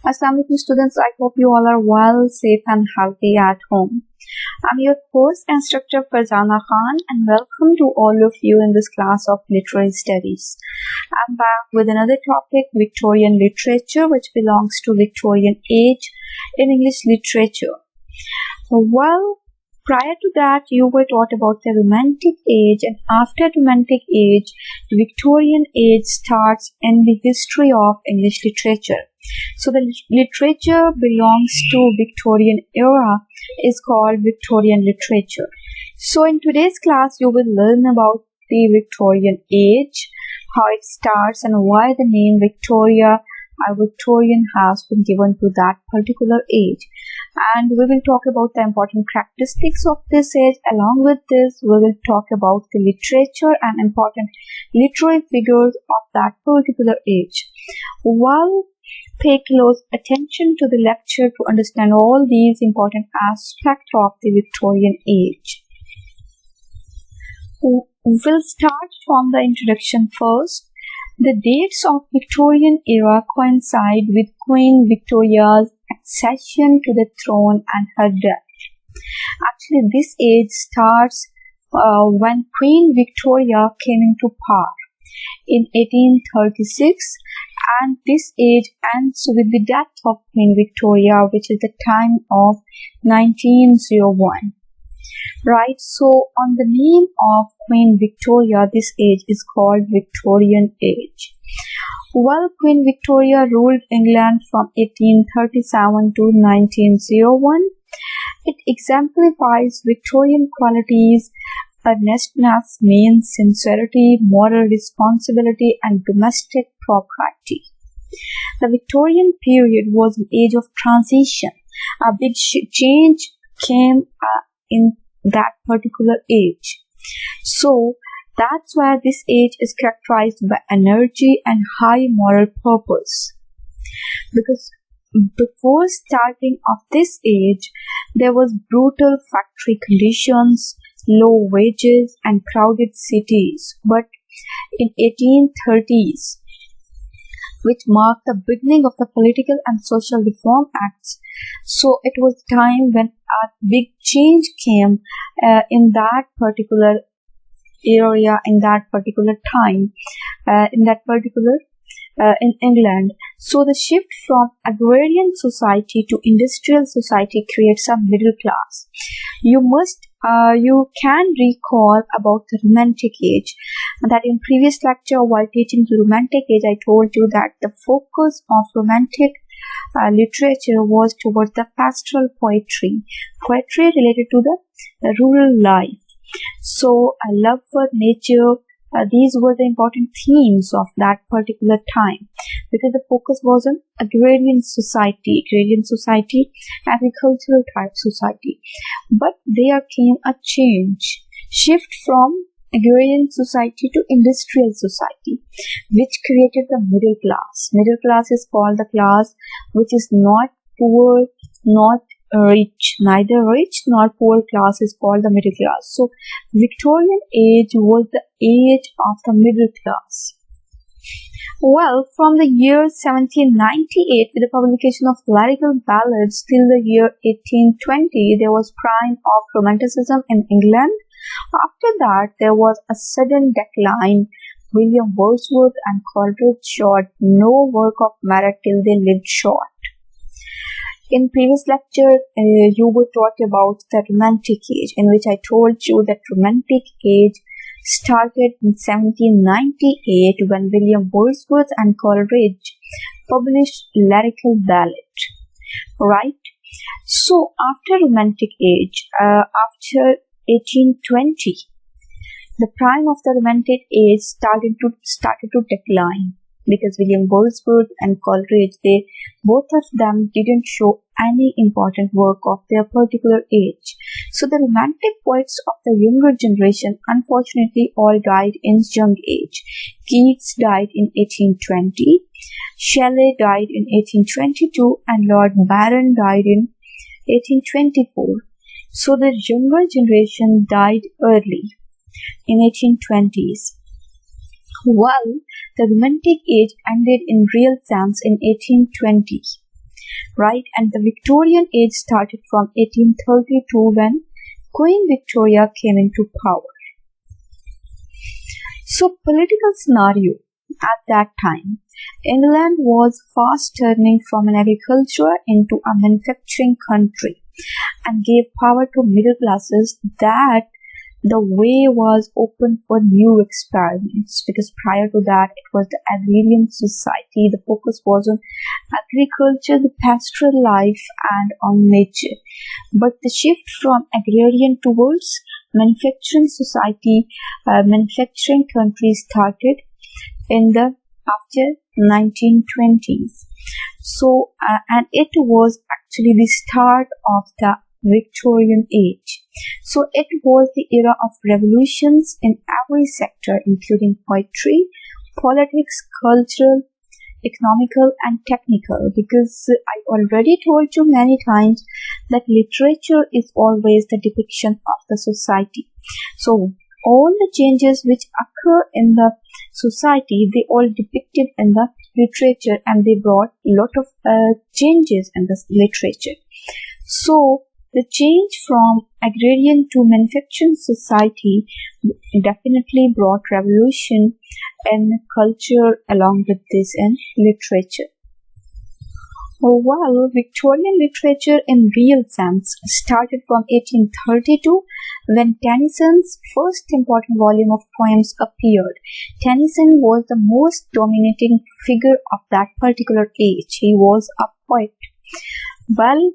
Assalamu alaikum students, I hope you all are well, safe and healthy at home. I'm your course instructor Farzana Khan and welcome to all of you in this class of literary studies. I'm back with another topic, Victorian literature, which belongs to Victorian age in English literature. Well, prior to that, you were taught about the Romantic age, and after Romantic age, the Victorian age starts in the history of English literature. So the literature belongs to Victorian era is called Victorian literature. So in today's class, you will learn about the Victorian age, how it starts and why the name Victorian has been given to that particular age. And we will talk about the important characteristics of this age. Along with this, we will talk about the literature and important literary figures of that particular age. While pay close attention to the lecture to understand all these important aspects of the Victorian age. We'll start from the introduction first. The dates of Victorian era coincide with Queen Victoria's accession to the throne and her death. Actually, this age starts when Queen Victoria came into power in 1836, and this age ends with the death of Queen Victoria, which is the time of 1901. Right, so on the name of Queen Victoria, this age is called Victorian age. While Queen Victoria ruled England from 1837 to 1901, it exemplifies Victorian qualities: earnestness, means sincerity, moral responsibility, and domestic propriety. The Victorian period was an age of transition. A big change came in that particular age. So that's why this age is characterized by energy and high moral purpose. Because before starting of this age, there was brutal factory conditions, low wages and crowded cities. But in 1830s, which marked the beginning of the political and social reform acts, so it was time when a big change came in that particular area, in that particular time, in England. So the shift from agrarian society to industrial society creates a middle class. You can recall about the Romantic age, that in previous lecture while teaching the Romantic age, I told you that the focus of Romantic literature was towards the pastoral poetry related to the rural life. So a love for nature, these were the important themes of that particular time, because the focus was on agrarian society, agricultural type society. But there came a shift from agrarian society to industrial society, which created the middle class. Middle class is called the class which is not poor, not rich. Neither rich nor poor class is called the middle class. So Victorian age was the age of the middle class. Well, from the year 1798 with the publication of lyrical ballads till the year 1820, there was prime of Romanticism in England. After that, there was a sudden decline. William Wordsworth and Coleridge showed no work of merit till they lived short. In previous lecture, you were taught about the Romantic age, in which I told you that Romantic age started in 1798 when William Wordsworth and Coleridge published lyrical ballad. Right? So after Romantic age, after 1820, the prime of the Romantic age started to decline, because William Wordsworth and Coleridge, both of them didn't show any important work of their particular age. So the Romantic poets of the younger generation unfortunately all died in young age. Keats died in 1820, Shelley died in 1822, and Lord Byron died in 1824. So the younger generation died early in 1820s. While the Romantic age ended in real sense in 1820. right? And the Victorian age started from 1832 when Queen Victoria came into power. So, political scenario at that time. England was fast turning from an agriculture into a manufacturing country and gave power to middle classes that the way was open for new experiments, because prior to that it was the agrarian society. The focus was on agriculture, the pastoral life, and on nature. But the shift from agrarian towards manufacturing society, manufacturing country started in the after 1920s. So, and it was actually the start of the Victorian age. So it was the era of revolutions in every sector, including poetry, politics, cultural, economical, and technical, because I already told you many times that literature is always the depiction of the society. So all the changes which occur in the society, they all depicted in the literature, and they brought a lot of changes in the literature. So the change from agrarian to manufacturing society definitely brought revolution in culture along with this in literature. Well, Victorian literature in real sense started from 1832 when Tennyson's first important volume of poems appeared. Tennyson was the most dominating figure of that particular age. He was a poet. Well,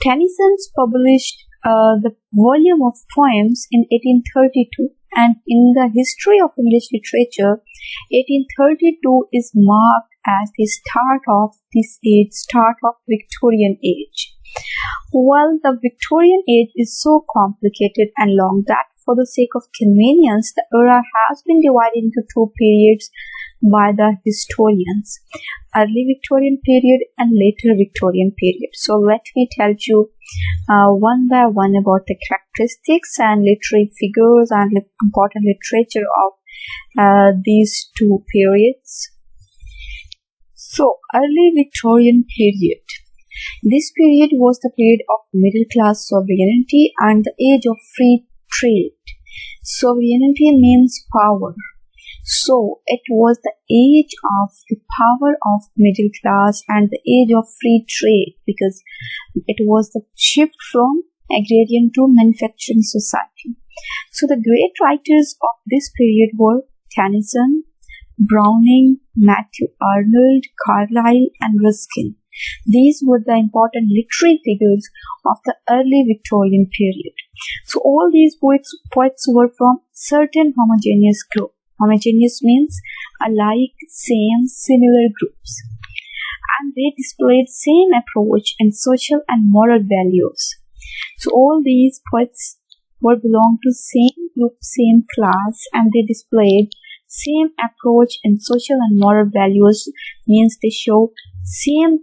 Tennyson's published the volume of poems in 1832, and in the history of English literature, 1832 is marked as the start of this age, start of Victorian age. Well, the Victorian age is so complicated and long that for the sake of convenience, the era has been divided into two periods by the historians: early Victorian period and later Victorian period. So let me tell you one by one about the characteristics and literary figures and important literature of these two periods. So, early Victorian period. This period was the period of middle class sovereignty and the age of free trade. Sovereignty means power. So, it was the age of the power of middle class and the age of free trade, because it was the shift from agrarian to manufacturing society. So, the great writers of this period were Tennyson, Browning, Matthew Arnold, Carlyle, and Ruskin. These were the important literary figures of the early Victorian period. So all these poets were from certain homogeneous group. Homogeneous means alike, same, similar groups. And they displayed same approach in social and moral values. So all these poets were belong to same group, same class, and they displayed same approach in social and moral values, means they show same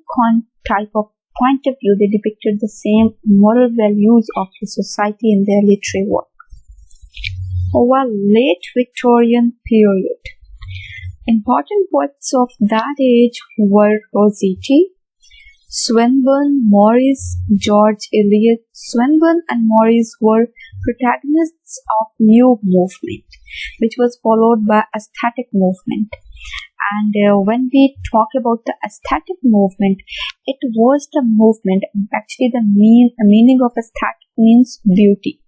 type of point of view. They depicted the same moral values of the society in their literary work. Well, late Victorian period. Important poets of that age were Rossetti, Swinburne, Morris, George Eliot. Swinburne and Morris were protagonists of new movement, which was followed by aesthetic movement. And when we talk about the aesthetic movement, it was the movement, actually the meaning of aesthetic means beauty.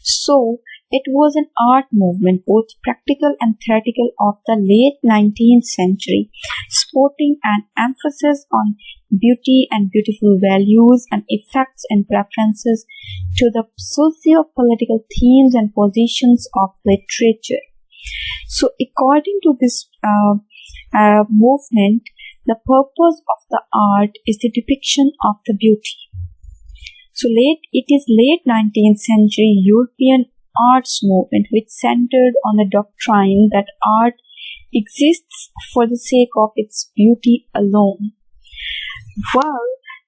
So it was an art movement, both practical and theoretical, of the late 19th century, sporting an emphasis on beauty and beautiful values and effects and preferences to the socio-political themes and positions of literature. So according to this movement, the purpose of the art is the depiction of the beauty. So it is late 19th century European arts movement which centered on the doctrine that art exists for the sake of its beauty alone. Well,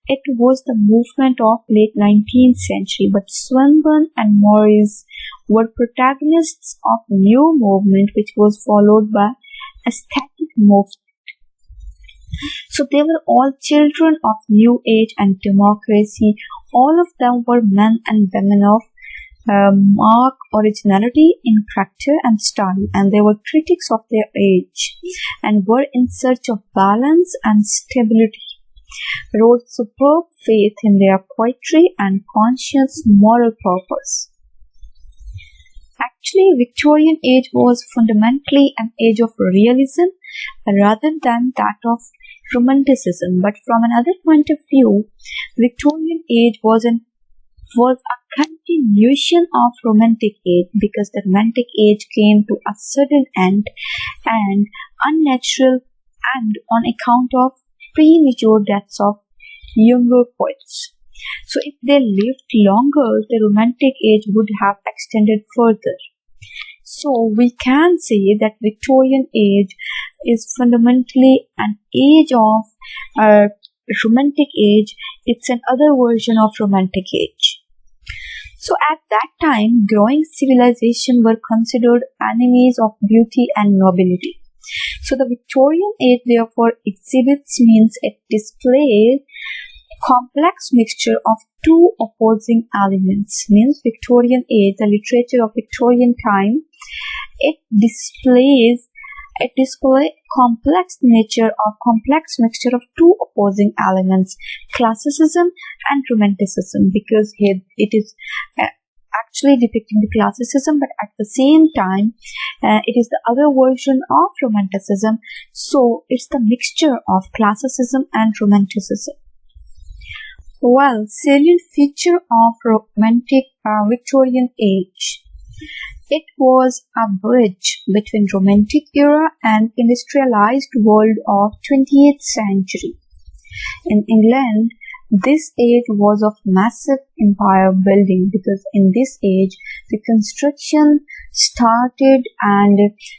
it was the movement of late 19th century, but Swinburne and Morris were protagonists of new movement which was followed by aesthetic movement. So they were all children of new age and democracy. All of them were men and women of marked originality in character and style, and they were critics of their age and were in search of balance and stability, wrote superb faith in their poetry and conscious moral purpose. Actually, Victorian age was fundamentally an age of realism rather than that of romanticism. But from another point of view, Victorian age was a continuation of romantic age, because the romantic age came to a sudden end and unnatural, and on account of premature deaths of younger poets. So if they lived longer, the romantic age would have extended further. So we can say that Victorian age is fundamentally an age of romantic age. It's another version of romantic age. So at that time, growing civilization were considered enemies of beauty and nobility. So the Victorian age therefore exhibits, means it displays complex mixture of two opposing elements. Means Victorian age, the literature of Victorian time, it displays complex nature or complex mixture of two opposing elements, classicism and romanticism, because here it is actually depicting the classicism, but at the same time it is the other version of romanticism. So it's the mixture of classicism and romanticism. Well, salient feature of romantic Victorian age. It was a bridge between romantic era and industrialized world of 20th century. In England, this age was of massive empire building, because in this age the construction started and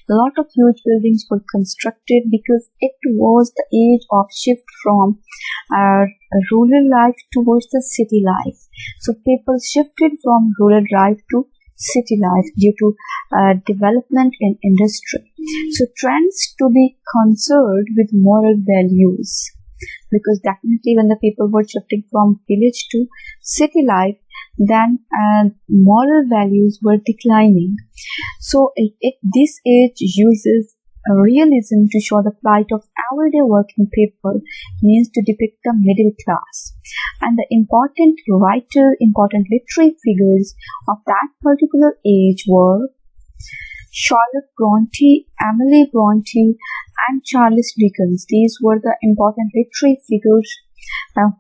a lot of huge buildings were constructed, because it was the age of shift from rural life towards the city life. So people shifted from rural life to city life due to development in industry. So trends to be concerned with moral values, because definitely when the people were shifting from village to city life, then moral values were declining. So this age uses realism to show the plight of everyday working people, means to depict the middle class. And the important literary figures of that particular age were Charlotte Bronte, Emily Bronte, and Charles Dickens. These were the important literary figures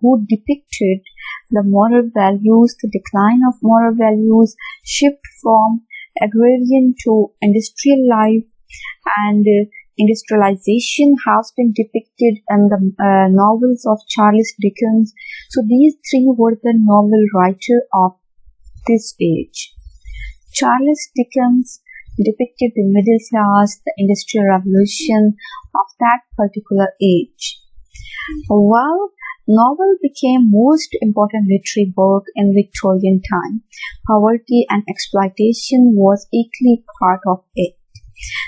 who depicted the moral values, the decline of moral values, shift from agrarian to industrial life, and industrialization has been depicted in the novels of Charles Dickens. So these three were the novel writer of this age. Charles Dickens depicted the middle class, the industrial revolution of that particular age. While novel became most important literary work in Victorian time, poverty and exploitation was equally part of it.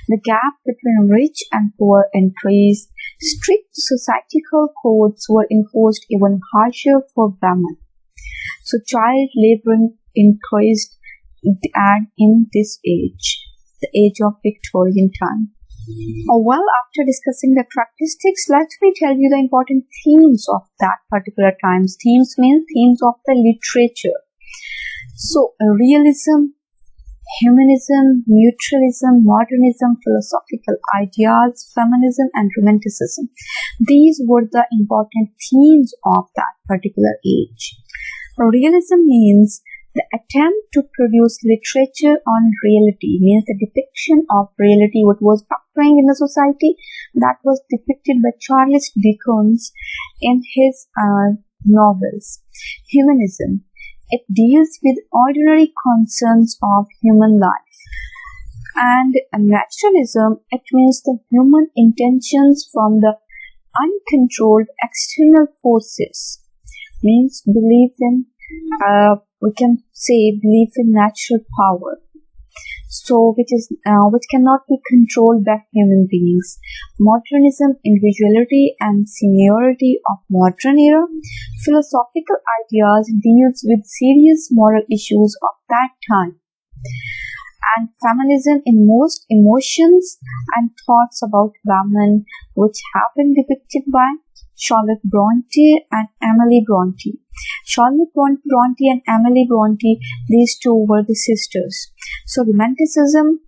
The gap between rich and poor increased. Strict societal codes were enforced even harsher for women. So child laboring increased in this age, the age of Victorian time. Well, after discussing the characteristics, let me tell you the important themes of that particular times. Themes mean themes of the literature. So realism, humanism, neutralism, modernism, philosophical ideas, feminism, and romanticism. These were the important themes of that particular age. Realism means the attempt to produce literature on reality, means the depiction of reality, what was occurring in the society, that was depicted by Charles Dickens in his novels. Humanism, it deals with ordinary concerns of human life. And naturalism, it means the human intentions from the uncontrolled external forces, means belief in, we can say belief in natural power. so which cannot be controlled by human beings. Modernism, individuality, and seniority of modern era philosophical ideas deals with serious moral issues of that time, and feminism in most emotions and thoughts about women, which have been depicted by Charlotte Bronte and Emily Bronte. Charlotte Bronte and Emily Bronte, these two were the sisters. So Romanticism,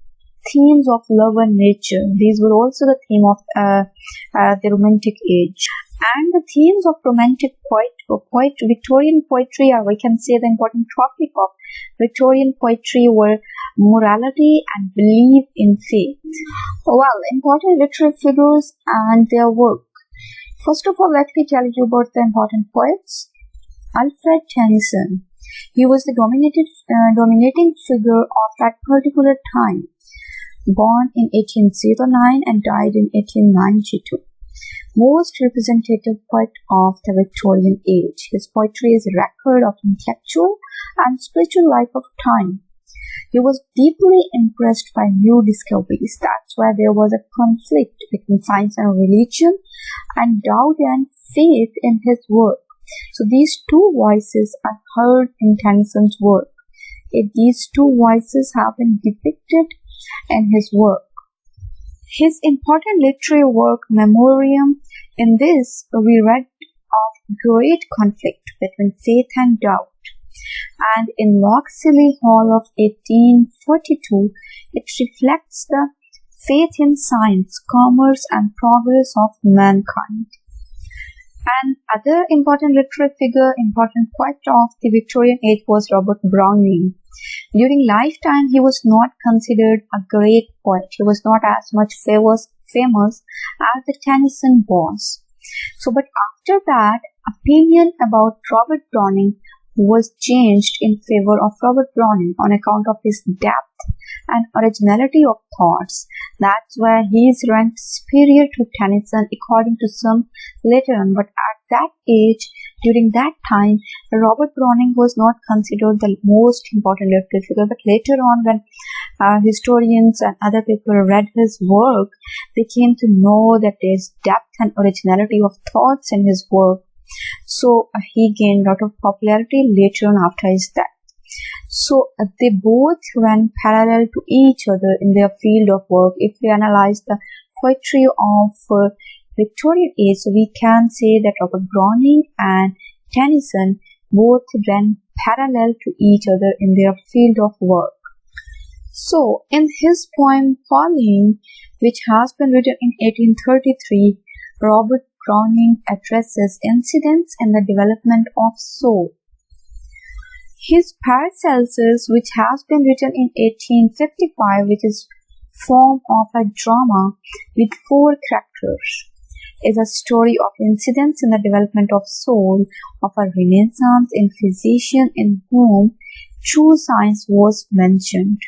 themes of love and nature, these were also the theme of the Romantic age. And the themes of romantic Victorian poetry, or we can say the important topic of Victorian poetry, were morality and belief in faith. Well, important literary figures and their work. First of all, let me tell you about the important poets. Alfred Tennyson. He was the dominating figure of that particular time. Born in 1809 and died in 1892. Most representative poet of the Victorian age. His poetry is a record of intellectual and spiritual life of time. He was deeply impressed by new discoveries. That's why there was a conflict between science and religion, and doubt and faith in his work. So these two voices are heard in Tennyson's work. These two voices have been depicted in his work. His important literary work, Memoriam, in this we read of great conflict between faith and doubt. And in Locksley Hall of 1842, it reflects the faith in science, commerce, and progress of mankind. And other important literary figure, important poet of the Victorian age was Robert Browning. During lifetime, he was not considered a great poet. He was not as much famous as the Tennyson was. So, but after that, opinion about Robert Browning was changed in favor of Robert Browning on account of his depth and originality of thoughts. That's why he is ranked superior to Tennyson according to some later on. But at that age, during that time, Robert Browning was not considered the most important literary figure. But later on, when historians and other people read his work, they came to know that there is depth and originality of thoughts in his work. So he gained a lot of popularity later on after his death. So they both went parallel to each other in their field of work. If we analyze the poetry of Victorian age, so we can say that Robert Browning and Tennyson both ran parallel to each other in their field of work. So in his poem Pauline, which has been written in 1833, Robert Browning addresses incidents in the development of soul. His Paracelsus, which has been written in 1855, which is form of a drama with 4 characters, is a story of incidents in the development of soul of a Renaissance in physician in whom true science was mentioned.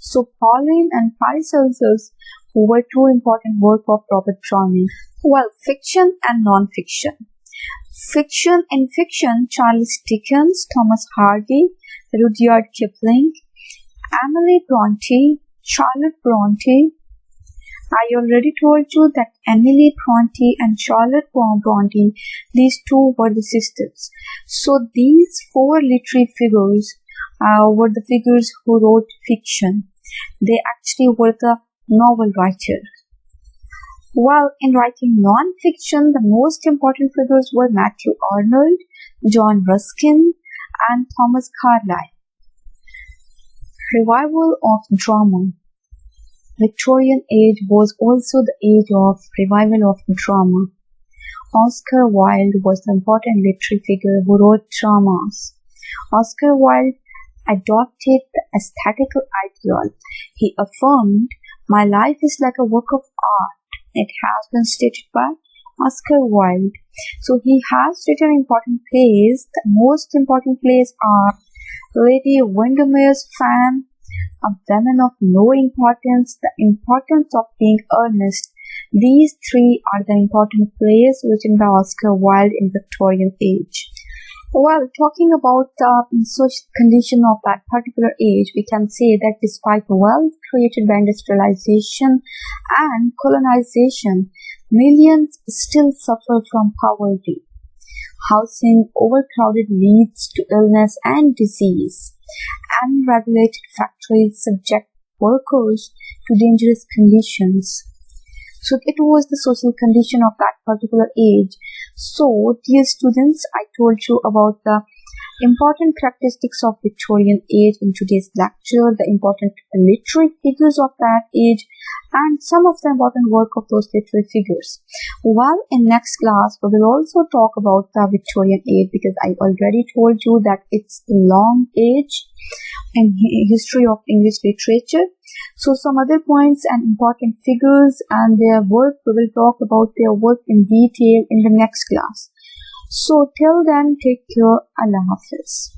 So Pauline and Paracelsus were two important works of Robert Browning. Well, fiction and non-fiction. Fiction. In fiction, Charles Dickens, Thomas Hardy, Rudyard Kipling, Emily Bronte, Charlotte Bronte. I already told you that Emily Bronte and Charlotte Bronte, these two were the sisters. So these 4 literary figures were the figures who wrote fiction. They actually were the novel writers. While in writing non-fiction, the most important figures were Matthew Arnold, John Ruskin, and Thomas Carlyle. Revival of drama. Victorian age was also the age of revival of drama. Oscar Wilde was the important literary figure who wrote dramas. Oscar Wilde adopted the aesthetical ideal. He affirmed, "My life is like a work of art." It has been stated by Oscar Wilde. So he has written important plays. The most important plays are Lady Windermere's Fan, A Woman of No Importance, The Importance of Being Earnest. These 3 are the important plays written by Oscar Wilde in Victorian age. Well, talking about the social condition of that particular age, we can say that despite wealth created by industrialization and colonization, millions still suffer from poverty. Housing overcrowded leads to illness and disease. Unregulated factories subject workers to dangerous conditions. So it was the social condition of that particular age. So, dear students, I told you about the important characteristics of Victorian age in today's lecture, the important literary figures of that age, and some of the important work of those literary figures. While in next class, we will also talk about the Victorian age, because I already told you that it's the long age in history of English literature. So some other points and important figures and their work, we will talk about their work in detail in the next class. So till then, take care. Allah Hafiz.